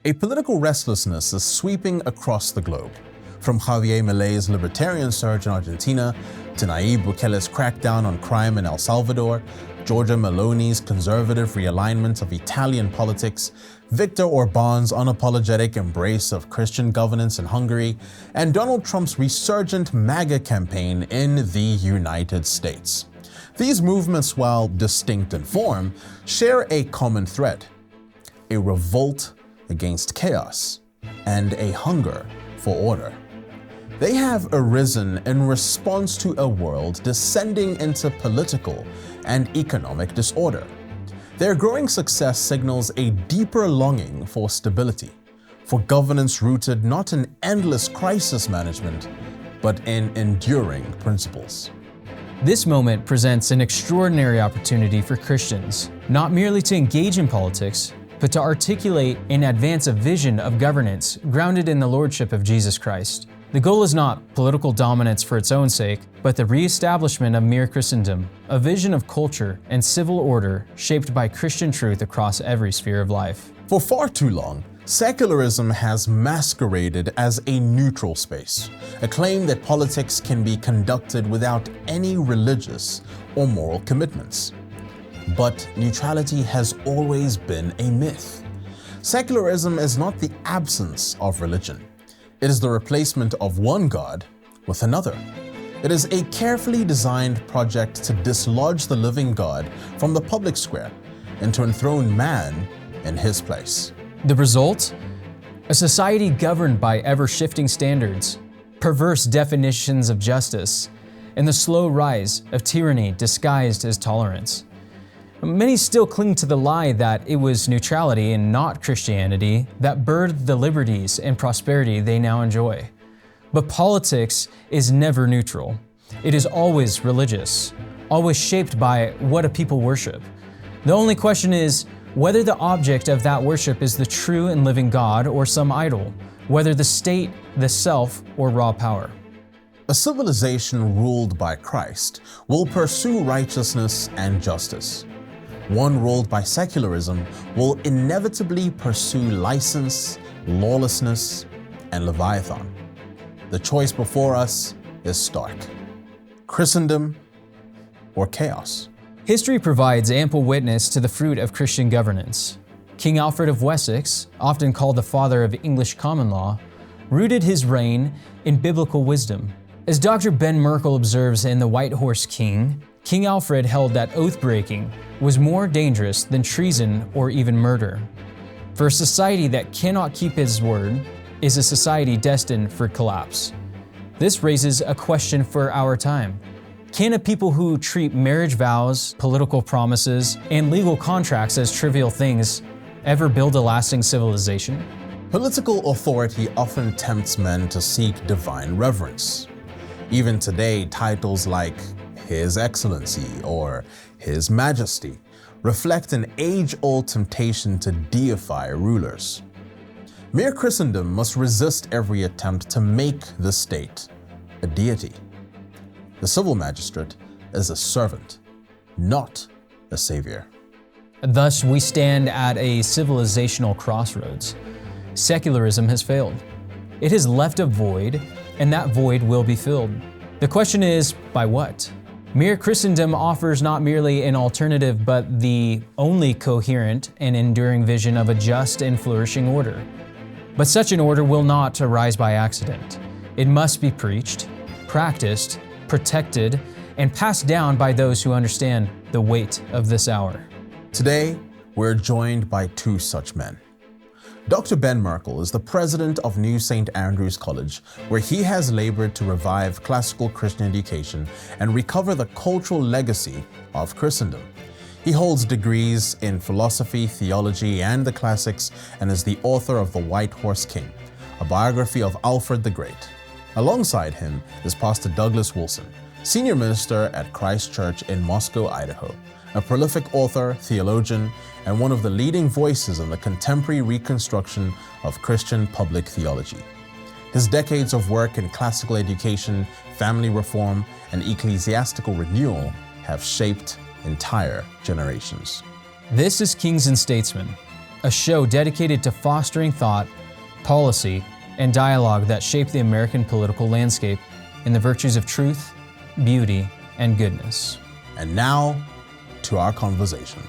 A political restlessness is sweeping across the globe, from Javier Milei's libertarian surge in Argentina to Nayib Bukele's crackdown on crime in El Salvador, Giorgia Meloni's conservative realignment of Italian politics, Viktor Orban's unapologetic embrace of Christian governance in Hungary, and Donald Trump's resurgent MAGA campaign in the United States. These movements, while distinct in form, share a common thread: a revolt against chaos and a hunger for order. They have arisen in response to a world descending into political and economic disorder. Their growing success signals a deeper longing for stability, for governance rooted not in endless crisis management, but in enduring principles. This moment presents an extraordinary opportunity for Christians, not merely to engage in politics, but to articulate and advance a vision of governance grounded in the lordship of Jesus Christ. The goal is not political dominance for its own sake, but the re-establishment of mere Christendom, a vision of culture and civil order shaped by Christian truth across every sphere of life. For far too long, secularism has masqueraded as a neutral space, a claim that politics can be conducted without any religious or moral commitments. But neutrality has always been a myth. Secularism is not the absence of religion. It is the replacement of one God with another. It is a carefully designed project to dislodge the living God from the public square and to enthrone man in his place. The result? A society governed by ever-shifting standards, perverse definitions of justice, and the slow rise of tyranny disguised as tolerance. Many still cling to the lie that it was neutrality and not Christianity that birthed the liberties and prosperity they now enjoy. But politics is never neutral. It is always religious, always shaped by what a people worship. The only question is whether the object of that worship is the true and living God or some idol, whether the state, the self, or raw power. A civilization ruled by Christ will pursue righteousness and justice. One ruled by secularism will inevitably pursue license, lawlessness, and Leviathan. The choice before us is stark: Christendom or chaos. History provides ample witness to the fruit of Christian governance. King Alfred of Wessex, often called the father of English common law, rooted his reign in biblical wisdom. As Dr. Ben Merkel observes in The White Horse King, King Alfred held that oath-breaking was more dangerous than treason or even murder. For a society that cannot keep his word is a society destined for collapse. This raises a question for our time. Can a people who treat marriage vows, political promises, and legal contracts as trivial things ever build a lasting civilization? Political authority often tempts men to seek divine reverence. Even today, titles like His Excellency or His Majesty reflect an age-old temptation to deify rulers. Mere Christendom must resist every attempt to make the state a deity. The civil magistrate is a servant, not a savior. Thus, we stand at a civilizational crossroads. Secularism has failed. It has left a void, and that void will be filled. The question is, by what? Mere Christendom offers not merely an alternative, but the only coherent and enduring vision of a just and flourishing order. But such an order will not arise by accident. It must be preached, practiced, protected, and passed down by those who understand the weight of this hour. Today, we're joined by two such men. Dr. Ben Merkel is the president of New St. Andrew's College, where he has labored to revive classical Christian education and recover the cultural legacy of Christendom. He holds degrees in philosophy, theology, and the classics, and is the author of The White Horse King, a biography of Alfred the Great. Alongside him is Pastor Douglas Wilson, senior minister at Christ Church in Moscow, Idaho, a prolific author, theologian, and one of the leading voices in the contemporary reconstruction of Christian public theology. His decades of work in classical education, family reform, and ecclesiastical renewal have shaped entire generations. This is Kings and Statesmen, a show dedicated to fostering thought, policy, and dialogue that shaped the American political landscape in the virtues of truth, beauty, and goodness. And now, to our conversation.